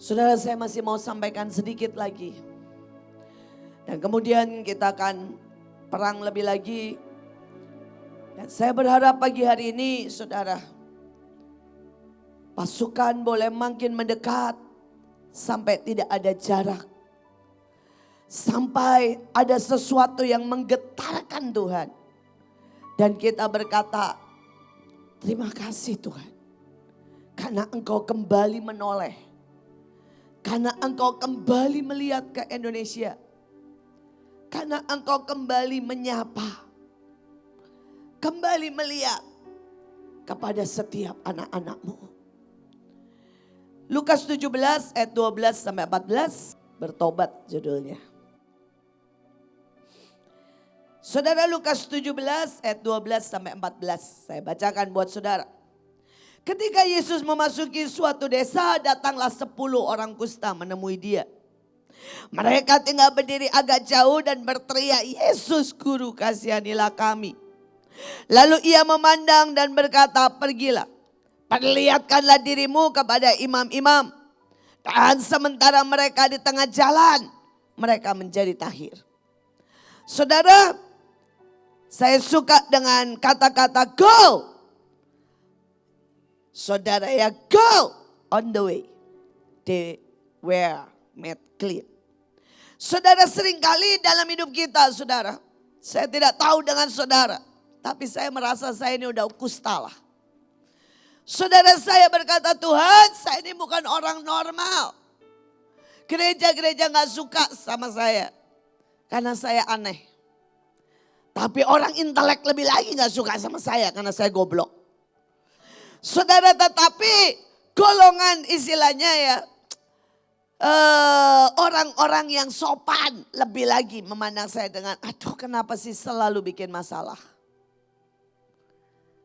Saudara, saya masih mau sampaikan sedikit lagi. Dan kemudian kita akan perang lebih lagi. Dan saya berharap pagi hari ini saudara, pasukan boleh makin mendekat sampai tidak ada jarak. Sampai ada sesuatu yang menggetarkan Tuhan. Dan kita berkata, terima kasih Tuhan. Karena Engkau kembali menoleh. Karena Engkau kembali melihat ke Indonesia. Karena Engkau kembali menyapa. Kembali melihat kepada setiap anak-anak-Mu. Lukas 17 ayat 12 sampai 14, bertobat judulnya. Saudara, Lukas 17 ayat 12 sampai 14, saya bacakan buat saudara. Ketika Yesus memasuki suatu desa, datanglah 10 orang kusta menemui dia. Mereka tinggal berdiri agak jauh dan berteriak, Yesus Guru, kasihanilah kami. Lalu ia memandang dan berkata, pergilah, perlihatkanlah dirimu kepada imam-imam. Dan sementara mereka di tengah jalan, mereka menjadi tahir. Saudara, saya suka dengan kata-kata go. Saudara ya, go on the way. They were made clean. Saudara, seringkali dalam hidup kita saudara, saya tidak tahu dengan saudara, tapi saya merasa saya ini udah kusta lah. Saudara, saya berkata, Tuhan, saya ini bukan orang normal. Gereja-gereja gak suka sama saya karena saya aneh. Tapi orang intelek lebih lagi gak suka sama saya karena saya goblok. Saudara, tetapi golongan istilahnya ya, orang-orang yang sopan lebih lagi memandang saya dengan, aduh kenapa sih selalu bikin masalah.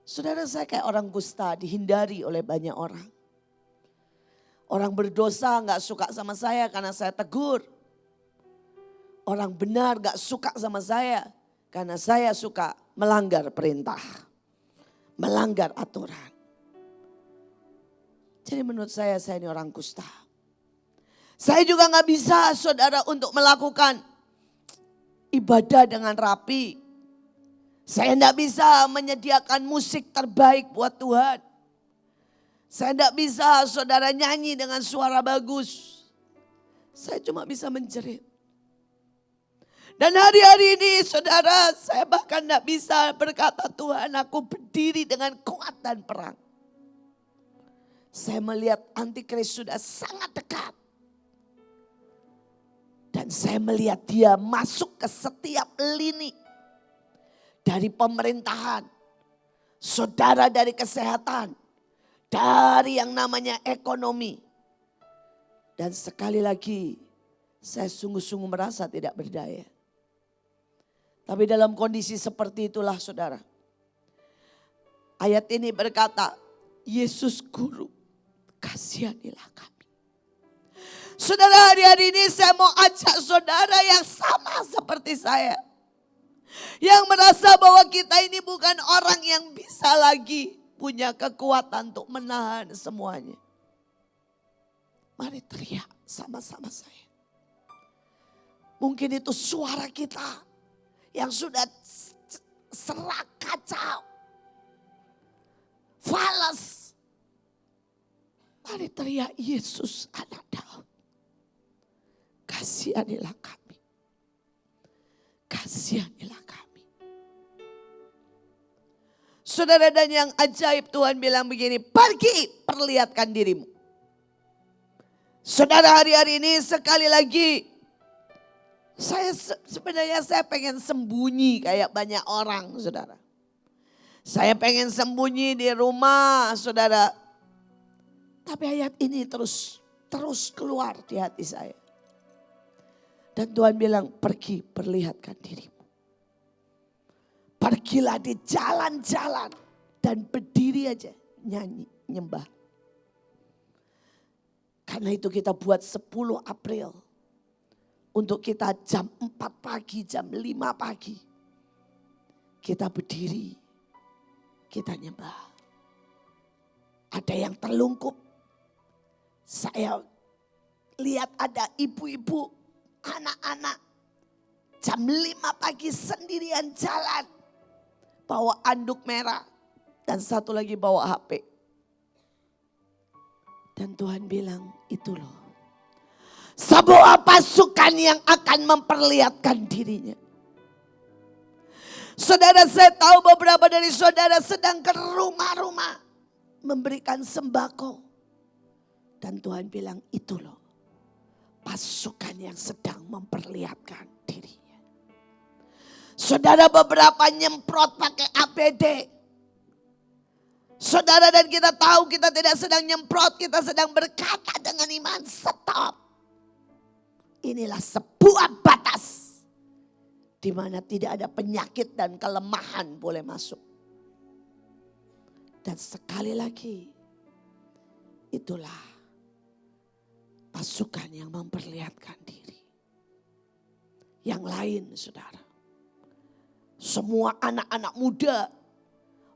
Saudara, saya kayak orang kusta, dihindari oleh banyak orang. Orang berdosa gak suka sama saya karena saya tegur. Orang benar gak suka sama saya karena saya suka melanggar perintah, melanggar aturan. Jadi menurut saya ini orang kusta. Saya juga gak bisa saudara untuk melakukan ibadah dengan rapi. Saya gak bisa menyediakan musik terbaik buat Tuhan. Saya gak bisa saudara nyanyi dengan suara bagus. Saya cuma bisa menjerit. Dan hari-hari ini saudara, saya bahkan gak bisa berkata, Tuhan aku berdiri dengan kuat dan perang. Saya melihat antikris sudah sangat dekat. Dan saya melihat dia masuk ke setiap lini. Dari pemerintahan, saudara, dari kesehatan, dari yang namanya ekonomi. Dan sekali lagi, saya sungguh-sungguh merasa tidak berdaya. Tapi dalam kondisi seperti itulah saudara. Ayat ini berkata, Yesus Guru, kasihanilah kami. Saudara, hari-hari ini saya mau ajak saudara yang sama seperti saya. Yang merasa bahwa kita ini bukan orang yang bisa lagi punya kekuatan untuk menahan semuanya. Mari teriak sama-sama saya. Mungkin itu suara kita yang sudah serak, kacau, fales. Mari teriak, Yesus anak Daud, kasihanilah kami. Kasihanilah kami. Saudara, dan yang ajaib Tuhan bilang begini, pergi perlihatkan dirimu. Saudara, hari-hari ini sekali lagi, sebenarnya saya pengen sembunyi kayak banyak orang saudara. Saya pengen sembunyi di rumah saudara. Tapi ayat ini terus keluar di hati saya. Dan Tuhan bilang, pergi perlihatkan dirimu. Pergilah di jalan-jalan dan berdiri aja nyanyi, nyembah. Karena itu kita buat 10 April. Untuk kita jam 4 pagi, jam 5 pagi. Kita berdiri, kita nyembah. Ada yang terlungkup. Saya lihat ada ibu-ibu, anak-anak jam 5 pagi sendirian jalan. Bawa anduk merah dan satu lagi bawa HP. Dan Tuhan bilang, itu loh sebuah pasukan yang akan memperlihatkan dirinya. Saudara, saya tahu beberapa dari saudara sedang ke rumah-rumah memberikan sembako. Dan Tuhan bilang, itu loh pasukan yang sedang memperlihatkan dirinya. Saudara, beberapa nyemprot pakai APD. Saudara, dan kita tahu kita tidak sedang nyemprot, kita sedang berkata dengan iman, stop. Inilah sebuah batas di mana tidak ada penyakit dan kelemahan boleh masuk. Dan sekali lagi, itulah pasukan yang memperlihatkan diri. Yang lain, saudara, semua anak-anak muda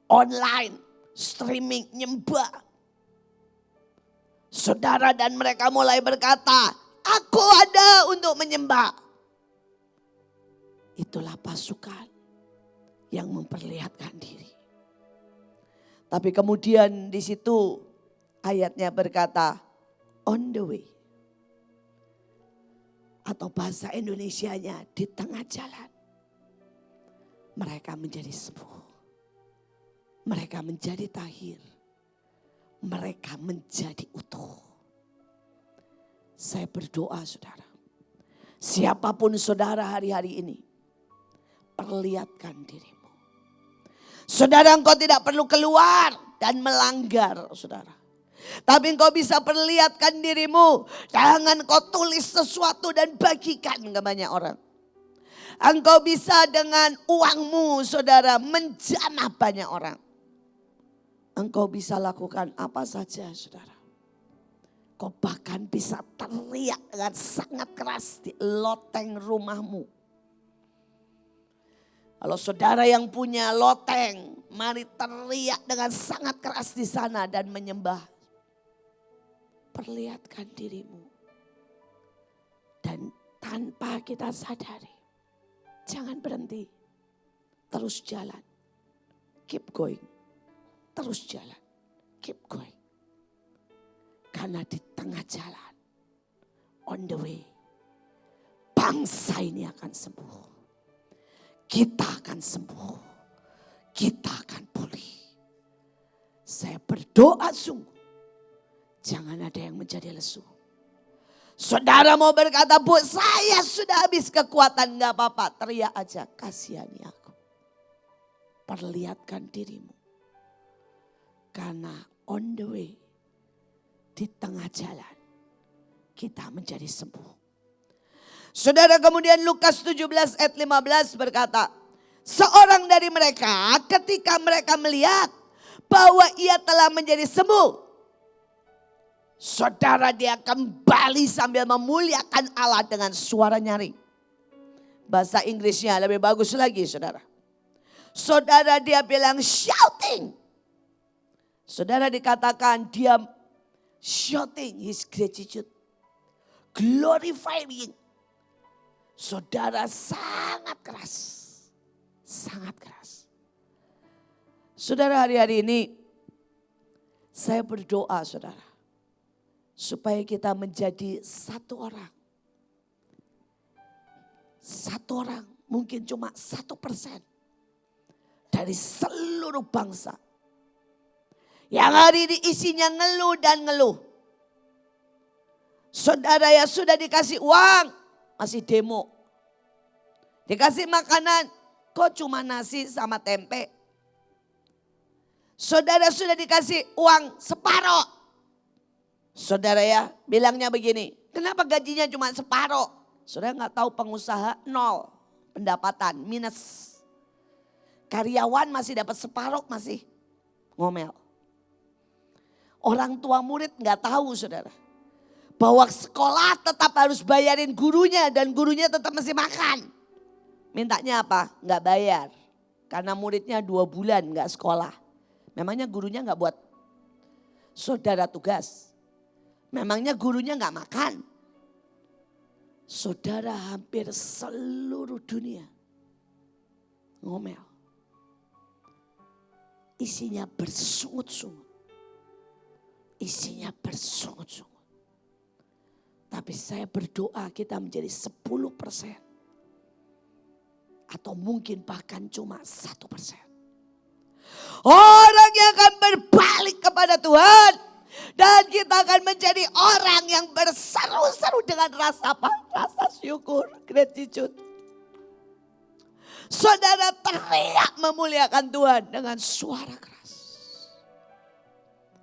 online, streaming, nyembah. Saudara, dan mereka mulai berkata, aku ada untuk menyembah. Itulah pasukan yang memperlihatkan diri. Tapi kemudian di situ ayatnya berkata, on the way. Atau bahasa Indonesianya, di tengah jalan. Mereka menjadi sembuh. Mereka menjadi tahir. Mereka menjadi utuh. Saya berdoa, saudara. Siapapun saudara hari-hari ini, perlihatkan dirimu. Saudara, engkau tidak perlu keluar dan melanggar, saudara. Tapi engkau bisa perlihatkan dirimu. Jangan kau tulis sesuatu dan bagikan ke banyak orang. Engkau bisa dengan uangmu, saudara, menjamah banyak orang. Engkau bisa lakukan apa saja, saudara. Kau bahkan bisa teriak dengan sangat keras di loteng rumahmu. Kalau saudara yang punya loteng, mari teriak dengan sangat keras di sana dan menyembah. Perlihatkan dirimu. Dan tanpa kita sadari, jangan berhenti. Terus jalan. Keep going. Terus jalan. Keep going. Karena di tengah jalan, on the way, bangsa ini akan sembuh. Kita akan sembuh. Kita akan pulih. Saya berdoa sungguh. Jangan ada yang menjadi lesu. Saudara mau berkata, Bu, saya sudah habis kekuatan. Gak apa-apa, teriak aja. Kasihani aku. Perlihatkan dirimu. Karena on the way, di tengah jalan, kita menjadi sembuh. Saudara, kemudian Lukas 17 ayat 15 berkata, seorang dari mereka ketika mereka melihat bahwa ia telah menjadi sembuh, saudara, dia kembali sambil memuliakan Allah dengan suara nyaring. Bahasa Inggrisnya lebih bagus lagi, saudara. Saudara, dia bilang shouting. Saudara, dikatakan dia shouting his gratitude, glorifying. Saudara, sangat keras. Sangat keras. Saudara, hari-hari ini saya berdoa, saudara, supaya kita menjadi satu orang. Satu orang, mungkin cuma 1% dari seluruh bangsa. Yang hari ini isinya ngeluh dan ngeluh. Saudara, ya sudah dikasih uang, masih demo. Dikasih makanan, kok cuma nasi sama tempe. Saudara, sudah dikasih uang separoh. Saudara, ya bilangnya begini, kenapa gajinya cuma separoh? Saudara nggak tahu pengusaha nol pendapatan, minus. Karyawan masih dapat separoh, masih ngomel. Orang tua murid nggak tahu, saudara, bahwa sekolah tetap harus bayarin gurunya dan gurunya tetap mesti makan. Mintanya apa? Nggak bayar. Karena muridnya 2 bulan nggak sekolah. Memangnya gurunya nggak buat saudara tugas? Memangnya gurunya nggak makan? Saudara, hampir seluruh dunia ngomel. Isinya bersungut-sungut. Isinya bersungut-sungut. Tapi saya berdoa kita menjadi 10%. Atau mungkin bahkan cuma 1%. Orang yang akan berbalik kepada Tuhan. Dan kita akan menjadi orang yang berseru-seru dengan rasa apa? Rasa syukur, gratitude. Saudara teriak memuliakan Tuhan dengan suara keras.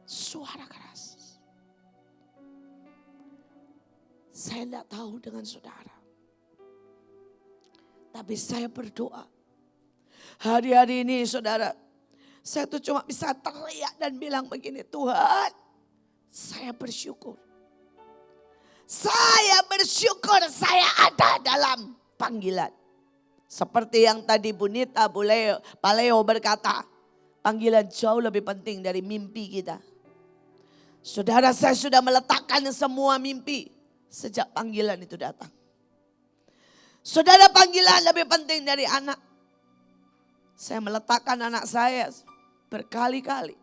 Suara keras. Saya tidak tahu dengan saudara. Tapi saya berdoa. Hari-hari ini saudara, saya tuh cuma bisa teriak dan bilang begini, Tuhan, saya bersyukur. Saya bersyukur saya ada dalam panggilan. Seperti yang tadi Bu Nita, Pak Leo berkata, panggilan jauh lebih penting dari mimpi kita. Saudara, saya sudah meletakkan semua mimpi sejak panggilan itu datang. Saudara, panggilan lebih penting dari anak. Saya meletakkan anak saya berkali-kali.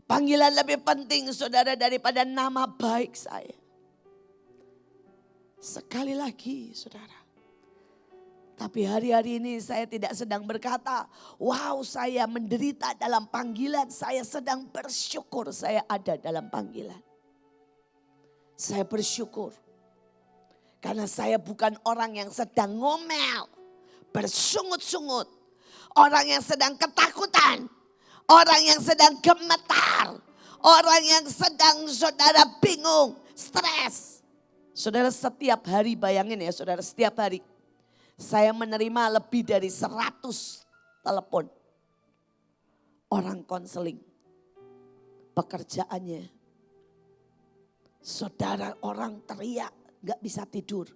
Panggilan lebih penting saudara daripada nama baik saya. Sekali lagi saudara. Tapi hari-hari ini saya tidak sedang berkata, wow saya menderita dalam panggilan. Saya sedang bersyukur saya ada dalam panggilan. Saya bersyukur. Karena saya bukan orang yang sedang ngomel, bersungut-sungut. Orang yang sedang ketakutan. Orang yang sedang gemetar. Orang yang sedang saudara bingung, stres. Saudara setiap hari, bayangin ya saudara, setiap hari. Saya menerima lebih dari 100 telepon. Orang konseling. Pekerjaannya. Saudara orang teriak, gak bisa tidur.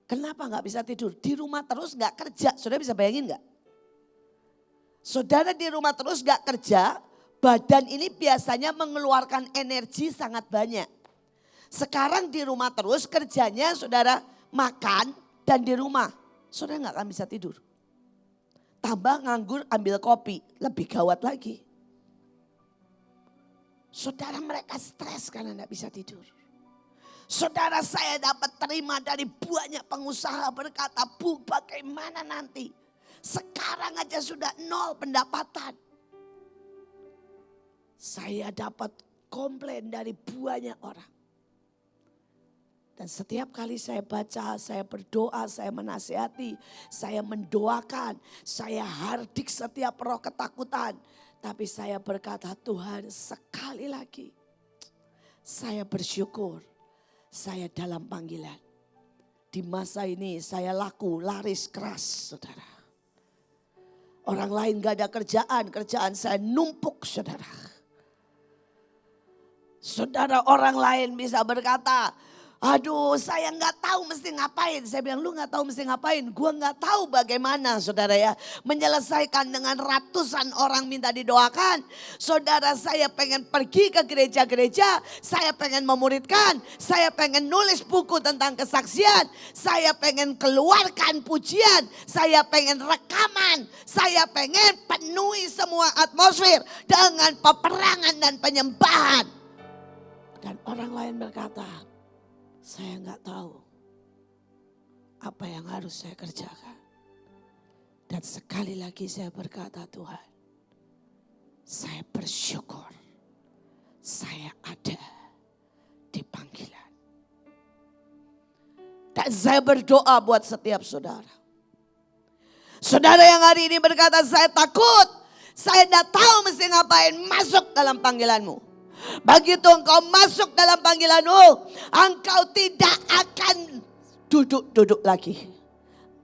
Kenapa gak bisa tidur? Di rumah terus gak kerja, saudara bisa bayangin gak? Saudara di rumah terus gak kerja, badan ini biasanya mengeluarkan energi sangat banyak. Sekarang di rumah terus kerjanya saudara makan dan di rumah. Saudara gak akan bisa tidur. Tambah nganggur ambil kopi, lebih gawat lagi. Saudara mereka stres karena gak bisa tidur. Saudara saya dapat terima dari banyak pengusaha berkata, Bu bagaimana nanti? Sekarang aja sudah 0 pendapatan. Saya dapat komplain dari banyak orang. Dan setiap kali saya baca, saya berdoa, saya menasihati, saya mendoakan, saya hardik setiap roh ketakutan. Tapi saya berkata, Tuhan sekali lagi saya bersyukur saya dalam panggilan. Di masa ini saya laku laris keras saudara. Orang lain gak ada kerjaan saya numpuk saudara. Saudara orang lain bisa berkata, aduh saya gak tahu mesti ngapain. Saya bilang lu gak tahu mesti ngapain. Gua gak tahu bagaimana saudara ya. Menyelesaikan dengan ratusan orang minta didoakan. Saudara saya pengen pergi ke gereja-gereja. Saya pengen memuridkan. Saya pengen nulis buku tentang kesaksian. Saya pengen keluarkan pujian. Saya pengen rekaman. Saya pengen penuhi semua atmosfer. Dengan peperangan dan penyembahan. Dan orang lain berkata, saya nggak tahu apa yang harus saya kerjakan. Dan sekali lagi saya berkata, Tuhan, saya bersyukur saya ada di panggilan. Dan saya berdoa buat setiap saudara. Saudara yang hari ini berkata, saya takut, saya tidak tahu mesti ngapain, masuk dalam panggilanmu. Begitu engkau masuk dalam panggilanmu, engkau tidak akan duduk-duduk lagi.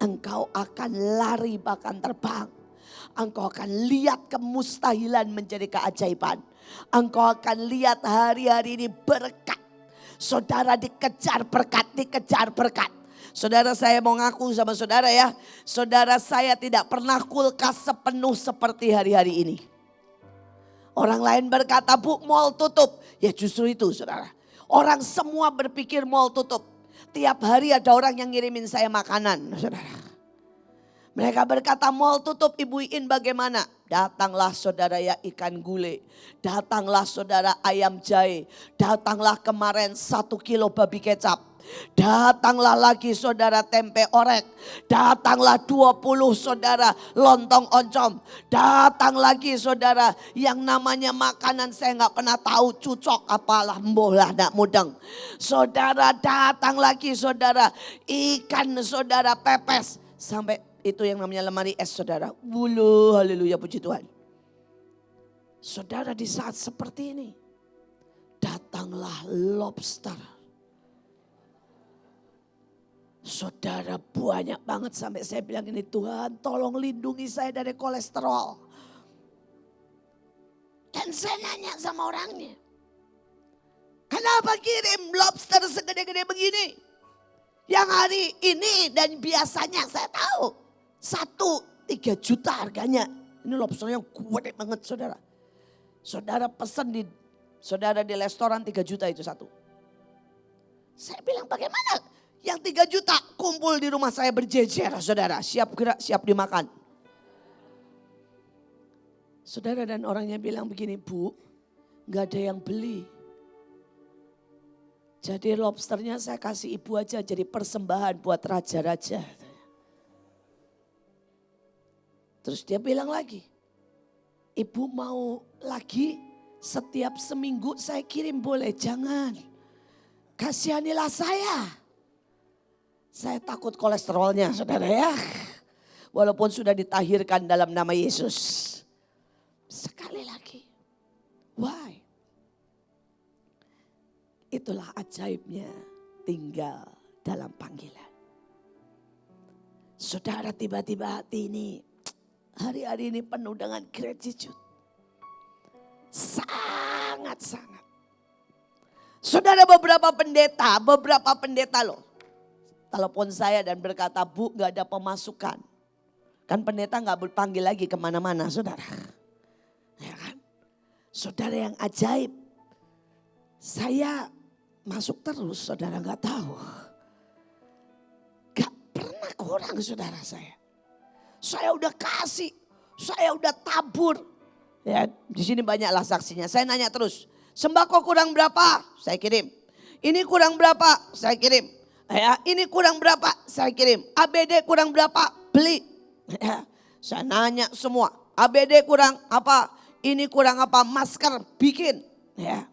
Engkau akan lari bahkan terbang. Engkau akan lihat kemustahilan menjadi keajaiban. Engkau akan lihat hari-hari ini berkat. Saudara dikejar berkat, dikejar berkat. Saudara saya mau ngaku sama saudara ya. Saudara saya tidak pernah kulkas sepenuh seperti hari-hari ini. Orang lain berkata, Bu mall tutup. Ya justru itu saudara. Orang semua berpikir mall tutup. Tiap hari ada orang yang ngirimin saya makanan, saudara. Mereka berkata, mall tutup, Ibu Iin bagaimana? Datanglah saudara ya ikan gulai. Datanglah saudara ayam jahe. Datanglah kemarin 1 kilo babi kecap. Datanglah lagi saudara tempe orek. Datanglah 20 saudara lontong oncom. Datang lagi saudara yang namanya makanan saya nggak pernah tahu cucok apalah mbolah nak mudeng. Saudara datang lagi saudara ikan saudara pepes. Sampai itu yang namanya lemari es saudara. Bulu haleluya puji Tuhan. Saudara di saat seperti ini datanglah lobster. Saudara banyak banget sampai saya bilang ini Tuhan tolong lindungi saya dari kolesterol. Dan saya nanya sama orangnya. Kenapa kirim lobster segede-gede begini? Yang hari ini dan biasanya saya tahu. 3 juta harganya. Ini lobsternya gede banget saudara. Saudara pesan saudara di restoran 3 juta itu satu. Saya bilang bagaimana? Yang 3 juta kumpul di rumah saya berjejer saudara. Siap gerak, siap dimakan. Saudara dan orangnya bilang begini, Bu, gak ada yang beli. Jadi lobsternya saya kasih ibu aja jadi persembahan buat raja-raja. Terus dia bilang lagi, Ibu mau lagi setiap seminggu saya kirim boleh? Jangan, kasihanilah saya. Saya takut kolesterolnya saudara ya. Walaupun sudah ditahirkan dalam nama Yesus. Sekali lagi, why? Itulah ajaibnya tinggal dalam panggilan. Saudara tiba-tiba hati ini, hari-hari ini penuh dengan gratitude. Sangat-sangat. Saudara beberapa pendeta loh. Telepon saya dan berkata, Bu gak ada pemasukan. Kan pendeta gak berpanggil lagi kemana-mana saudara. Ya kan? Saudara yang ajaib. Saya masuk terus saudara gak tahu. Gak pernah kurang saudara saya. Saya udah kasih, saya udah tabur. Ya, di sini banyaklah saksinya. Saya nanya terus, sembako kurang berapa? Saya kirim. Ini kurang berapa? Saya kirim. Ya, ini kurang berapa? Saya kirim. ABD kurang berapa? Beli. Ya, saya nanya semua. ABD kurang apa? Ini kurang apa? Masker bikin. Ya,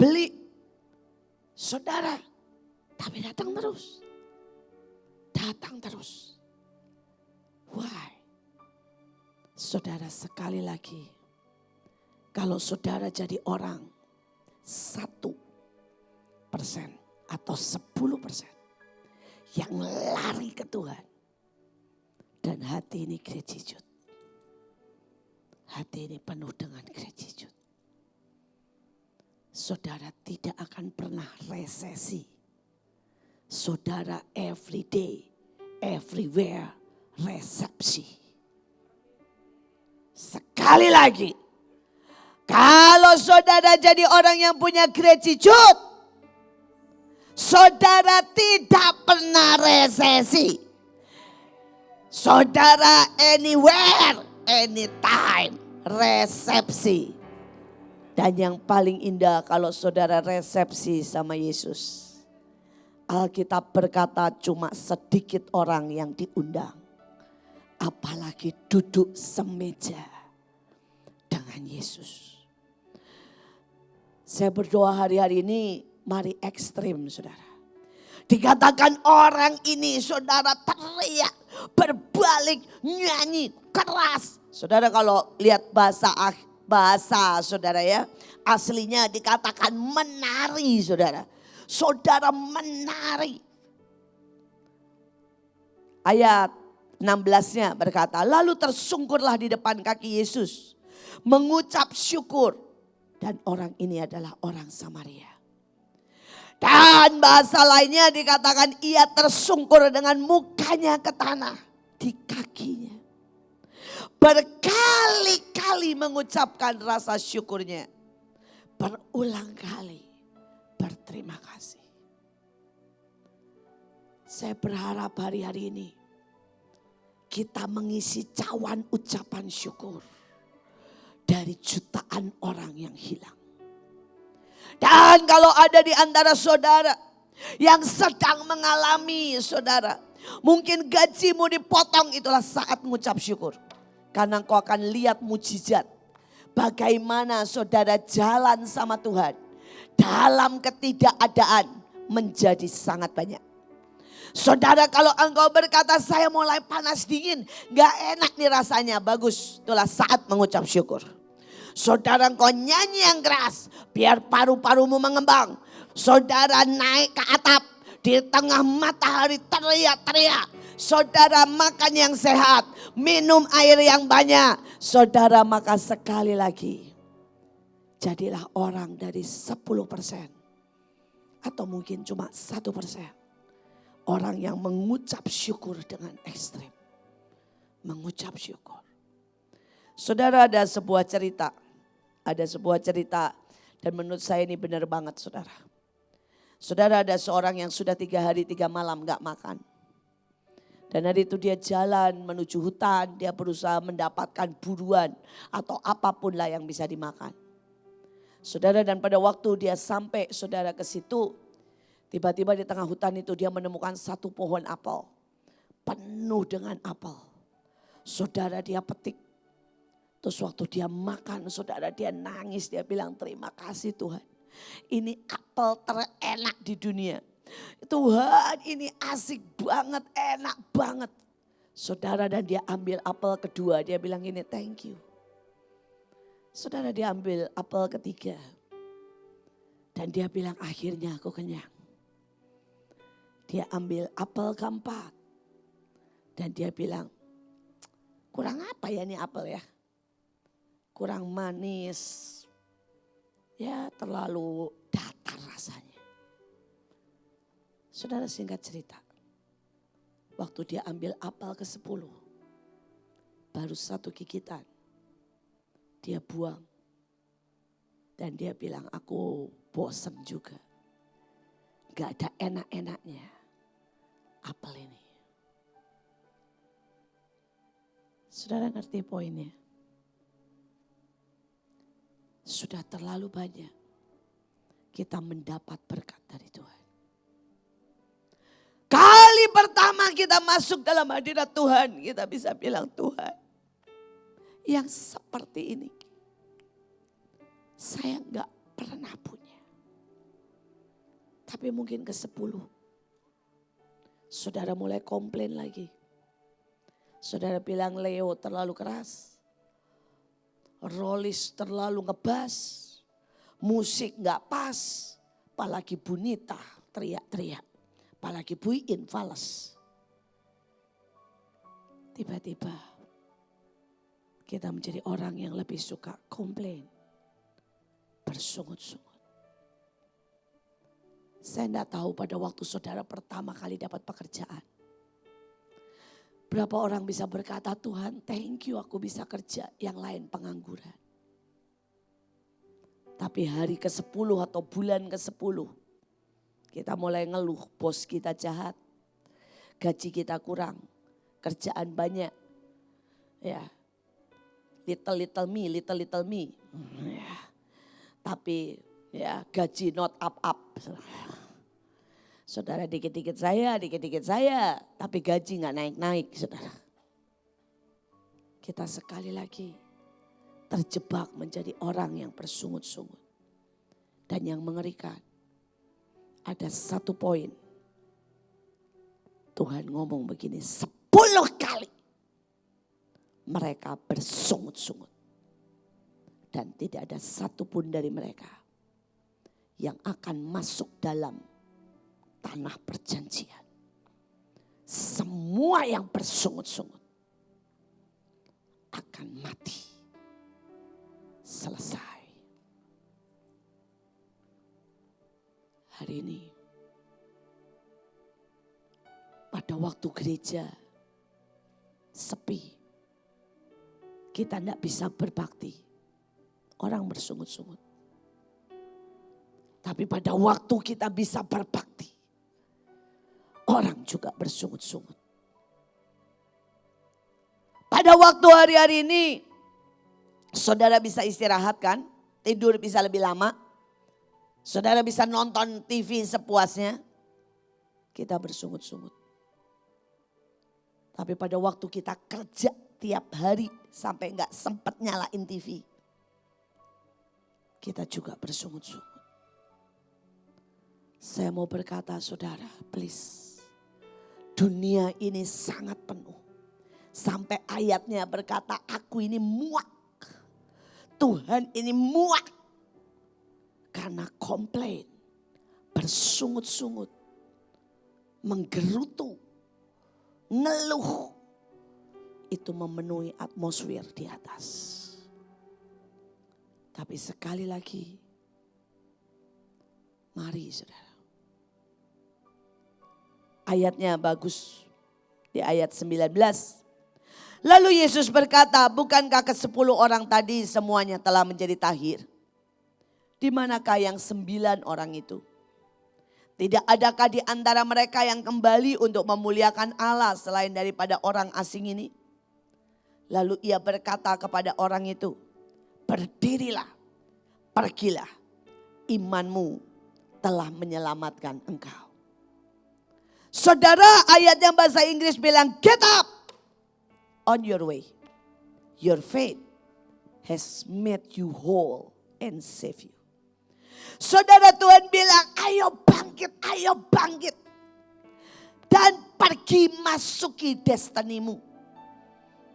beli. Saudara, tapi datang terus. Datang terus. Why? Saudara sekali lagi, kalau saudara jadi orang 1% atau 10% yang lari ke Tuhan dan hati ini gratitude, hati ini penuh dengan gratitude, saudara tidak akan pernah resesi. Saudara every day, everywhere resepsi. Sekali lagi, kalau saudara jadi orang yang punya gratitude, saudara tidak pernah resesi. Saudara anywhere, anytime resepsi. Dan yang paling indah kalau saudara resepsi sama Yesus. Alkitab berkata cuma sedikit orang yang diundang. Apalagi duduk semeja dengan Yesus. Saya berdoa hari-hari ini mari ekstrim saudara. Dikatakan orang ini saudara teriak, berbalik, nyanyi, keras. Saudara kalau lihat bahasa saudara ya, aslinya dikatakan menari saudara. Saudara menari. Ayat 16-nya berkata, lalu tersungkurlah di depan kaki Yesus, mengucap syukur. Dan orang ini adalah orang Samaria. Dan bahasa lainnya dikatakan ia tersungkur dengan mukanya ke tanah di kakinya. Berkali-kali mengucapkan rasa syukurnya. Berulang kali berterima kasih. Saya berharap hari-hari ini kita mengisi cawan ucapan syukur dari jutaan orang yang hilang. Dan kalau ada di antara saudara yang sedang mengalami, saudara, mungkin gajimu dipotong, itulah saat mengucap syukur. Karena engkau akan lihat mujizat. Bagaimana saudara jalan sama Tuhan dalam ketidakadaan menjadi sangat banyak. Saudara, kalau engkau berkata saya mulai panas dingin, gak enak nih rasanya, bagus, itulah saat mengucap syukur. Saudara, engkau nyanyi yang keras biar paru-parumu mengembang. Saudara naik ke atap di tengah matahari teriak-teriak. Saudara makan yang sehat, minum air yang banyak. Saudara, maka sekali lagi jadilah orang dari 10% atau mungkin cuma 1%. Orang yang mengucap syukur dengan ekstrim. Mengucap syukur. Saudara, ada sebuah cerita. Ada sebuah cerita dan menurut saya ini benar banget, saudara. Saudara, ada seorang yang sudah 3 hari 3 malam gak makan. Dan hari itu dia jalan menuju hutan. Dia berusaha mendapatkan buruan atau apapun lah yang bisa dimakan. Saudara, dan pada waktu dia sampai, saudara, ke situ. Tiba-tiba di tengah hutan itu dia menemukan satu pohon apel. Penuh dengan apel. Saudara, dia petik. Terus waktu dia makan, saudara, dia nangis. Dia bilang, terima kasih Tuhan. Ini apel terenak di dunia. Tuhan, ini asik banget, enak banget. Saudara, dan dia ambil apel kedua. Dia bilang gini, thank you. Saudara, dia ambil apel ketiga. Dan dia bilang, akhirnya aku kenyang. Dia ambil apel keempat. Dan dia bilang, kurang apa ya ini apel ya? Kurang manis. Ya terlalu datar rasanya. Saudara, singkat cerita. Waktu dia ambil apel ke-10. Baru 1 gigitan. Dia buang. Dan dia bilang, aku bosan juga. Gak ada enak-enaknya apel ini. Saudara ngerti poinnya? Sudah terlalu banyak kita mendapat berkat dari Tuhan. Kali pertama kita masuk dalam hadirat Tuhan, kita bisa bilang, Tuhan, yang seperti ini saya gak pernah punya. Tapi mungkin ke-10. Saudara mulai komplain lagi. Saudara bilang Leo terlalu keras. Rolis terlalu ngebas. Musik gak pas. Apalagi Bunita teriak-teriak. Apalagi Bu Iin fales. Tiba-tiba kita menjadi orang yang lebih suka komplain. Bersungut-sungut. Saya tidak tahu pada waktu saudara pertama kali dapat pekerjaan. Berapa orang bisa berkata, Tuhan thank you aku bisa kerja, yang lain pengangguran. Tapi hari ke-10 atau bulan ke-10 kita mulai ngeluh, bos kita jahat, gaji kita kurang, kerjaan banyak. Ya, little me. Ya. Tapi ya gaji not up. Saudara, dikit-dikit saya, tapi gaji gak naik-naik, saudara. Kita sekali lagi terjebak menjadi orang yang bersungut-sungut. Dan yang mengerikan, ada 1 poin. Tuhan ngomong begini, 10 kali mereka bersungut-sungut. Dan tidak ada satupun dari mereka yang akan masuk dalam tanah perjanjian. Semua yang bersungut-sungut akan mati. Selesai. Hari ini pada waktu gereja sepi, kita tidak bisa berbakti. Orang bersungut-sungut. Tapi pada waktu kita bisa berbakti, orang juga bersungut-sungut. Pada waktu hari-hari ini, saudara bisa istirahat kan? Tidur bisa lebih lama. Saudara bisa nonton TV sepuasnya. Kita bersungut-sungut. Tapi pada waktu kita kerja tiap hari sampai gak sempat nyalain TV. Kita juga bersungut-sungut. Saya mau berkata saudara, please. Dunia ini sangat penuh. Sampai ayatnya berkata, aku ini muak. Tuhan ini muak. Karena komplain, bersungut-sungut, menggerutu, ngeluh. Itu memenuhi atmosfer di atas. Tapi sekali lagi, mari saudara. Ayatnya bagus di ayat 19. Lalu Yesus berkata, bukankah ke-10 orang tadi semuanya telah menjadi tahir? Di manakah yang 9 orang itu? Tidak adakah di antara mereka yang kembali untuk memuliakan Allah selain daripada orang asing ini? Lalu ia berkata kepada orang itu, berdirilah, pergilah, imanmu telah menyelamatkan engkau. Saudara, ayatnya bahasa Inggris bilang, get up. On your way, your faith has made you whole and save you. Saudara, Tuhan bilang, ayo bangkit. Dan pergi masuki destinimu.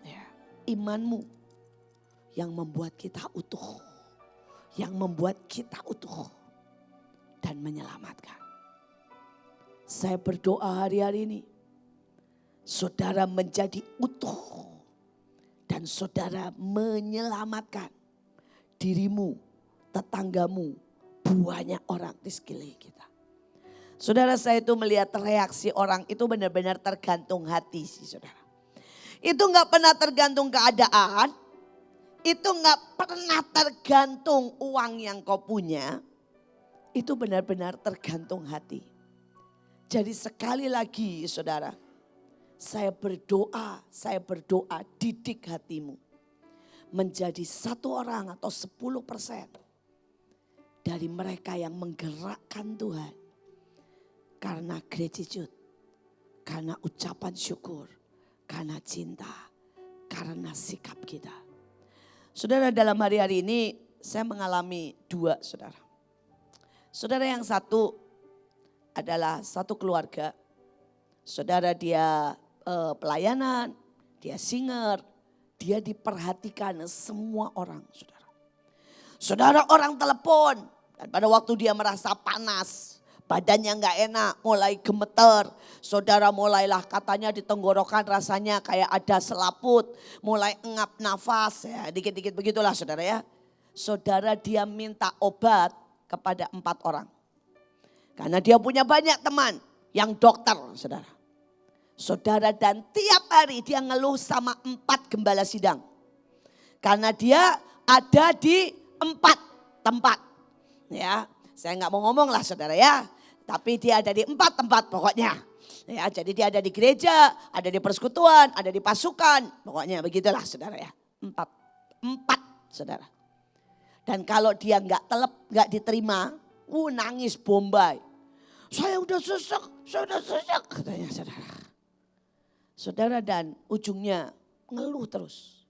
Ya, imanmu yang membuat kita utuh. Yang membuat kita utuh dan menyelamatkan. Saya berdoa hari-hari ini. Saudara menjadi utuh dan saudara menyelamatkan dirimu, tetanggamu, banyak orang di sekeliling kita. Saudara, saya itu melihat reaksi orang itu benar-benar tergantung hati sih saudara. Itu gak pernah tergantung keadaan, itu gak pernah tergantung uang yang kau punya, itu benar-benar tergantung hati. Jadi sekali lagi saudara, saya berdoa, didik hatimu. Menjadi 1 orang atau 10% dari mereka yang menggerakkan Tuhan. Karena gratitude, karena ucapan syukur, karena cinta, karena sikap kita. Saudara, dalam hari-hari ini saya mengalami 2 saudara. Saudara yang satu adalah satu keluarga. Saudara dia pelayanan, dia singer, dia diperhatikan semua orang saudara. Saudara, orang telepon dan pada waktu dia merasa panas, badannya gak enak, mulai gemeter. Saudara, mulailah katanya di tenggorokan rasanya kayak ada selaput, mulai engap nafas ya, dikit-dikit begitulah saudara ya. Saudara, dia minta obat kepada 4 orang. Karena dia punya banyak teman yang dokter saudara. Saudara, dan tiap hari dia ngeluh sama 4 gembala sidang. Karena dia ada di 4 tempat. Ya, saya nggak mau ngomong lah saudara ya. Tapi dia ada di 4 tempat pokoknya. Ya, jadi dia ada di gereja, ada di persekutuan, ada di pasukan. Pokoknya begitulah saudara ya. 4 saudara. Dan kalau dia nggak diterima, nangis bombay. Saya udah sesek katanya saudara. Saudara, dan ujungnya ngeluh terus.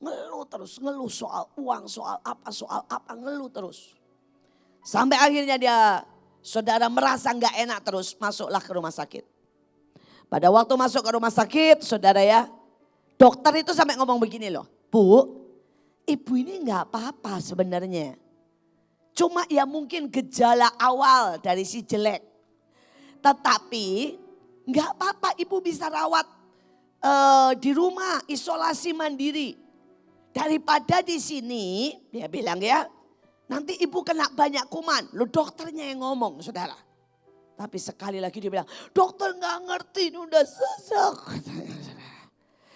Ngeluh soal uang, soal apa, ngeluh terus. Sampai akhirnya dia, saudara, merasa gak enak terus, masuklah ke rumah sakit. Pada waktu masuk ke rumah sakit, saudara ya, dokter itu sampai ngomong begini loh. Bu, ibu ini gak apa-apa sebenarnya. Cuma ya mungkin gejala awal dari si jelek. Tetapi nggak apa-apa, ibu bisa rawat di rumah, isolasi mandiri. Daripada di sini, dia bilang ya, nanti ibu kena banyak kuman. Lo dokternya yang ngomong saudara. Tapi sekali lagi dia bilang, dokter nggak ngerti, ini udah sesek.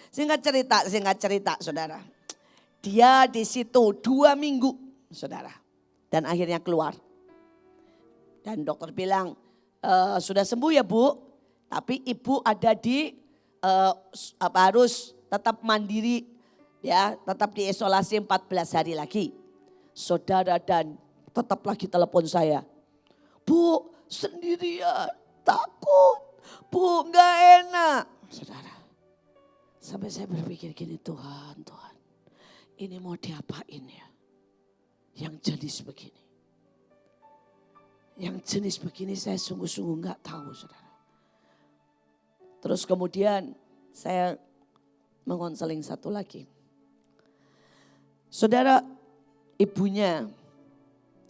Singkat cerita saudara. Dia di situ 2 minggu saudara. Dan akhirnya keluar. Dan dokter bilang, sudah sembuh ya bu? Tapi ibu ada di harus tetap mandiri ya, tetap diisolasi 14 hari lagi. Saudara dan tetap lagi telepon saya. Bu, sendirian, takut. Bu, gak enak. Saudara, sampai saya berpikir gini, Tuhan, ini mau diapain ya? Yang jenis begini. Yang jenis begini saya sungguh-sungguh gak tahu, saudara. Terus kemudian saya mengonseling satu lagi. Saudara, ibunya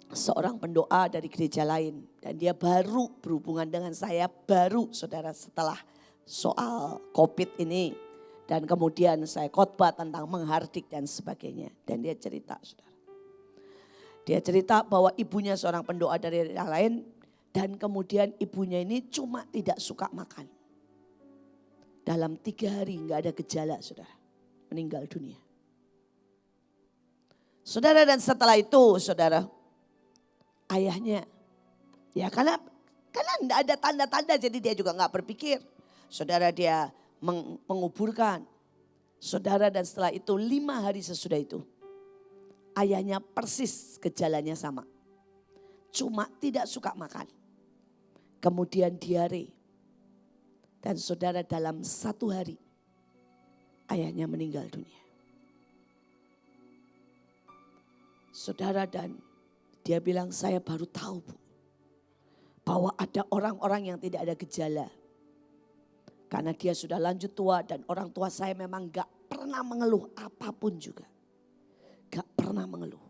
seorang pendoa dari gereja lain. Dan dia baru berhubungan dengan saya, baru saudara setelah soal COVID ini. Dan kemudian saya khotbah tentang menghardik dan sebagainya. Dan dia cerita, saudara. Dia cerita bahwa ibunya seorang pendoa dari yang lain. Dan kemudian ibunya ini cuma tidak suka makan. Dalam 3 hari gak ada gejala, saudara. Meninggal dunia. Saudara, dan setelah itu, saudara, ayahnya, ya karena enggak ada tanda-tanda, jadi dia juga gak berpikir. Saudara, dia menguburkan. Saudara, dan setelah itu 5 hari sesudah itu, ayahnya persis gejalanya sama. Cuma tidak suka makan. Kemudian diare. Dan saudara, dalam 1 hari ayahnya meninggal dunia. Saudara, dan dia bilang, saya baru tahu, Bu, bahwa ada orang-orang yang tidak ada gejala. Karena dia sudah lanjut tua dan orang tua saya memang gak pernah mengeluh apapun juga. Gak pernah mengeluh.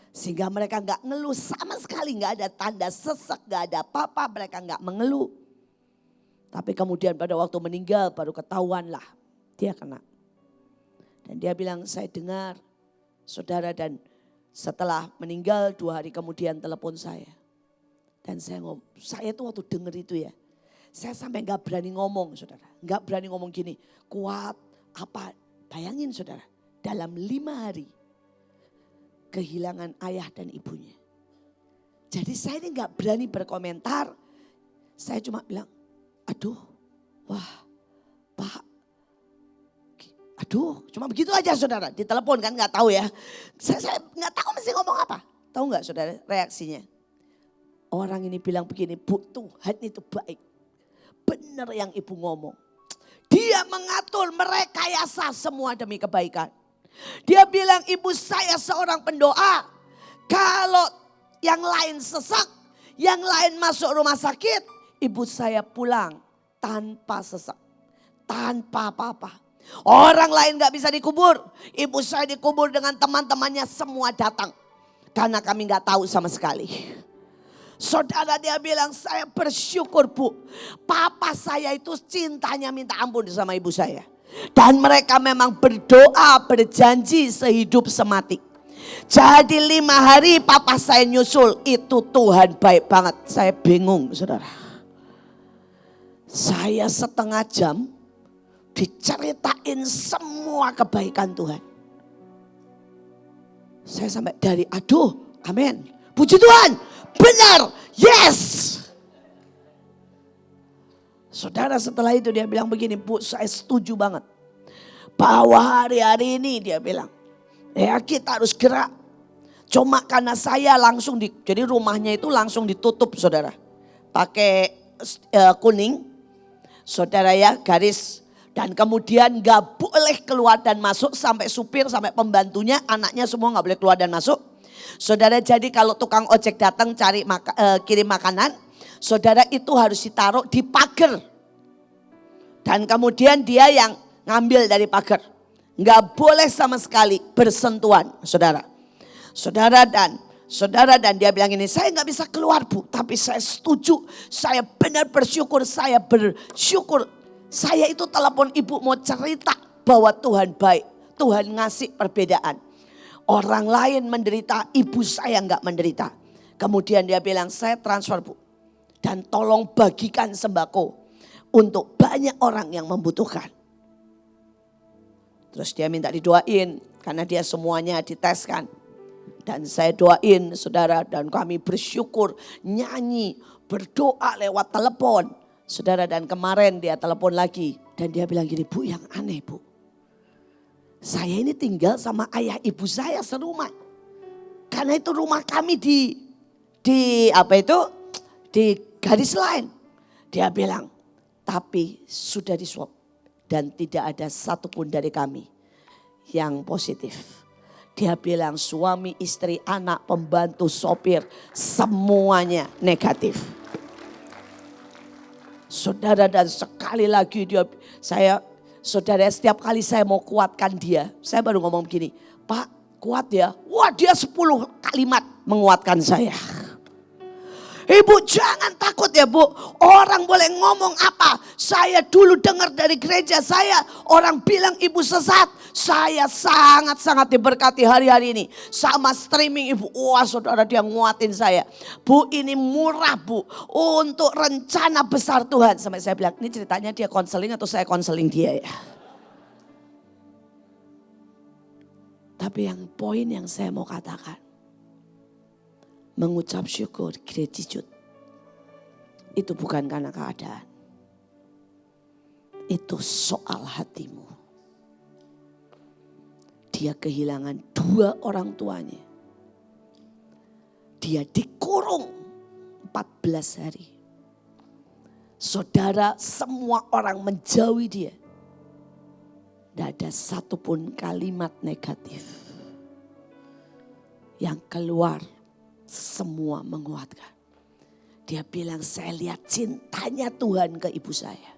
Sehingga mereka gak ngeluh sama sekali, gak ada tanda sesak, gak ada apa-apa, mereka gak mengeluh. Tapi kemudian pada waktu meninggal baru ketahuan lah dia kena. Dan dia bilang, saya dengar saudara, dan setelah meninggal 2 hari kemudian telepon saya. Dan saya tuh waktu denger itu ya, saya sampai gak berani ngomong, saudara. Gak berani ngomong gini, kuat apa. Bayangin, saudara, dalam 5 hari kehilangan ayah dan ibunya. Jadi saya ini gak berani berkomentar. Saya cuma bilang, aduh, wah, Pak. Aduh, cuma begitu aja, saudara. Ditelepon kan, gak tahu ya. Saya gak tahu mesti ngomong apa. Tahu gak, saudara, reaksinya? Orang ini bilang begini, Bu, Tuhan itu baik. Benar yang ibu ngomong. Dia mengatur, merekayasa semua demi kebaikan. Dia bilang, ibu saya seorang pendoa. Kalau yang lain sesak, yang lain masuk rumah sakit, ibu saya pulang tanpa sesak, tanpa apa-apa. Orang lain gak bisa dikubur. Ibu saya dikubur dengan teman-temannya semua datang. Karena kami gak tahu sama sekali. Saudara, dia bilang, saya bersyukur, Bu. Papa saya itu cintanya minta ampun sama ibu saya. Dan mereka memang berdoa, berjanji sehidup semati. Jadi 5 hari papa saya nyusul. Itu Tuhan baik banget. Saya bingung, saudara. Saya setengah jam diceritain semua kebaikan Tuhan. Saya sampai dari aduh, amin. Puji Tuhan, benar, yes. Saudara, setelah itu dia bilang begini, Bu, saya setuju banget. Bahwa hari-hari ini dia bilang, ya kita harus gerak. Cuma karena saya langsung jadi rumahnya itu langsung ditutup, saudara. Pakai kuning, saudara ya, garis. Dan kemudian gak boleh keluar dan masuk, sampai supir, sampai pembantunya, anaknya semua gak boleh keluar dan masuk. Saudara, jadi kalau tukang ojek datang cari kirim makanan, saudara, itu harus ditaruh di pagar. Dan kemudian dia yang ngambil dari pagar. Gak boleh sama sekali bersentuhan, saudara. Saudara, dan dia bilang ini, saya gak bisa keluar, Bu, tapi saya setuju, saya benar bersyukur, saya bersyukur. Saya itu telepon ibu mau cerita bahwa Tuhan baik, Tuhan ngasih perbedaan. Orang lain menderita, ibu saya enggak menderita. Kemudian dia bilang, saya transfer, Bu. Dan tolong bagikan sembako untuk banyak orang yang membutuhkan. Terus dia minta didoain karena dia semuanya diteskan. Dan saya doain, saudara, dan kami bersyukur, nyanyi, berdoa lewat telepon. Saudara, dan kemarin dia telepon lagi. Dan dia bilang gini, Bu, yang aneh Bu. Saya ini tinggal sama ayah ibu saya serumah. Karena itu rumah kami di garis lain. Dia bilang, tapi sudah diswab dan tidak ada satupun dari kami yang positif. Dia bilang suami, istri, anak, pembantu, sopir, semuanya negatif. Saudara, dan sekali lagi saudara, setiap kali saya mau kuatkan dia, saya baru ngomong begini, Pak kuat ya. Wah, dia 10 kalimat menguatkan saya. Ibu jangan takut ya Bu, orang boleh ngomong apa. Saya dulu dengar dari gereja saya, orang bilang ibu sesat. Saya sangat-sangat diberkati hari-hari ini. Sama streaming ibu, wah saudara dia nguatin saya. Bu ini murah Bu, untuk rencana besar Tuhan. Sampai saya bilang, ini ceritanya dia konseling atau saya konseling dia ya. Tapi yang poin yang saya mau katakan, mengucap syukur, gratitude, itu bukan karena keadaan. Itu soal hatimu. Dia kehilangan 2 orang tuanya. Dia dikurung 14 hari. Saudara, semua orang menjauhi dia. Tidak ada satupun kalimat negatif. Yang keluar semua menguatkan. Dia bilang, saya lihat cintanya Tuhan ke ibu saya.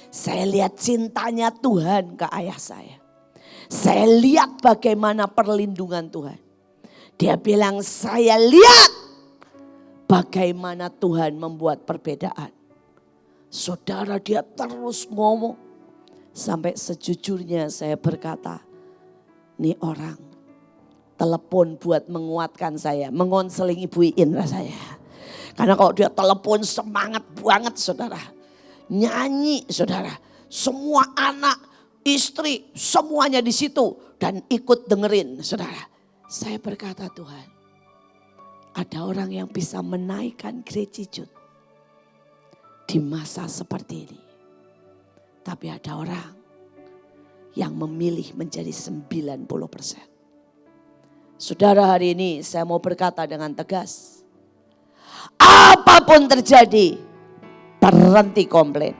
Saya lihat cintanya Tuhan ke ayah saya. Saya lihat bagaimana perlindungan Tuhan. Dia bilang, saya lihat bagaimana Tuhan membuat perbedaan. Saudara, dia terus ngomong. Sampai sejujurnya saya berkata, ini orang telepon buat menguatkan saya, mengonseling Ibu Iin rasanya. Karena kalau dia telepon semangat banget saudara. Nyanyi saudara. Semua anak, istri, semuanya di situ. Dan ikut dengerin saudara. Saya berkata Tuhan, ada orang yang bisa menaikkan gratitude di masa seperti ini. Tapi ada orang yang memilih menjadi 90%. Saudara, hari ini saya mau berkata dengan tegas. Apapun terjadi, berhenti komplain.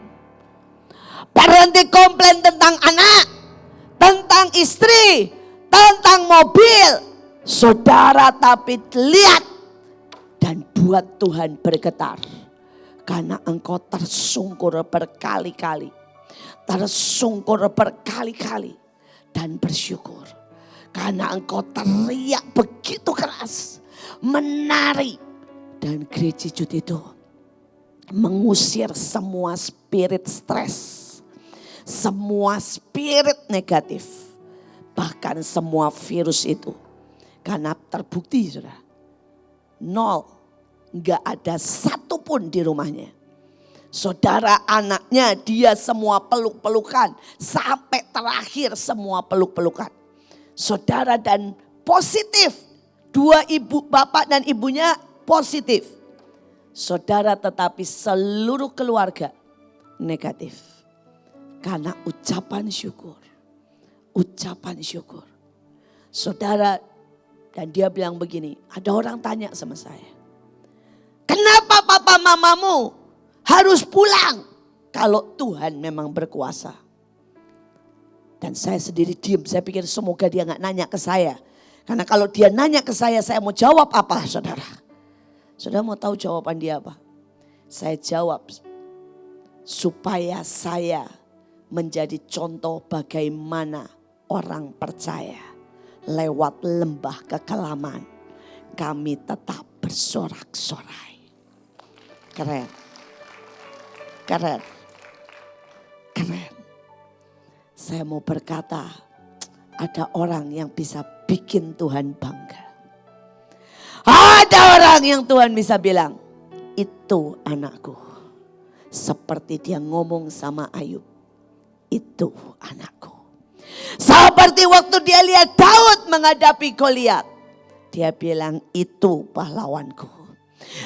Berhenti komplain tentang anak, tentang istri, tentang mobil. Saudara, tapi lihat dan buat Tuhan bergetar. Karena engkau tersungkur berkali-kali. Tersungkur berkali-kali dan bersyukur. Karena engkau teriak begitu keras, menari. Dan gratitude itu mengusir semua spirit stres, semua spirit negatif, bahkan semua virus itu. Karena terbukti sudah, 0, gak ada satupun di rumahnya. Saudara, anaknya dia semua peluk-pelukan, sampai terakhir semua peluk-pelukan. Saudara, dan positif, 2 ibu, bapak dan ibunya positif. Saudara, tetapi seluruh keluarga negatif. Karena ucapan syukur. Ucapan syukur. Saudara, dan dia bilang begini, ada orang tanya sama saya. Kenapa papa mamamu harus pulang kalau Tuhan memang berkuasa? Dan saya sendiri diam, saya pikir semoga dia gak nanya ke saya. Karena kalau dia nanya ke saya mau jawab apa saudara? Saudara mau tahu jawaban dia apa? Saya jawab, supaya saya menjadi contoh bagaimana orang percaya lewat lembah kekelaman kami tetap bersorak-sorai. Keren. Keren. Keren. Saya mau berkata, ada orang yang bisa bikin Tuhan bangga. Ada orang yang Tuhan bisa bilang, itu anakku. Seperti dia ngomong sama Ayub, itu anakku. Seperti waktu dia lihat Daud menghadapi Goliat, dia bilang itu pahlawanku.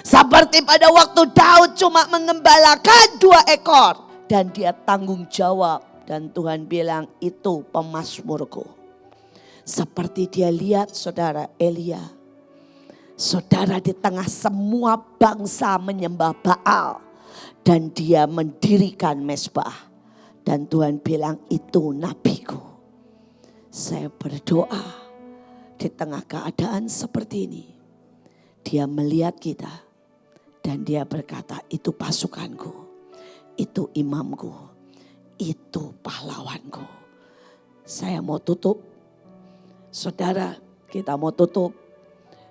Seperti pada waktu Daud cuma mengembalakan 2 ekor. Dan dia tanggung jawab. Dan Tuhan bilang itu pemazmurku. Seperti dia lihat saudara Elia. Saudara di tengah semua bangsa menyembah Baal. Dan dia mendirikan mezbah. Dan Tuhan bilang itu nabiku. Saya berdoa di tengah keadaan seperti ini. Dia melihat kita. Dan dia berkata itu pasukanku. Itu imamku. Itu pahlawanku. Saya mau tutup. Saudara kita mau tutup.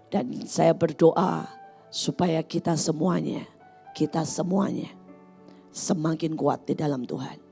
Dan saya berdoa supaya kita semuanya semakin kuat di dalam Tuhan.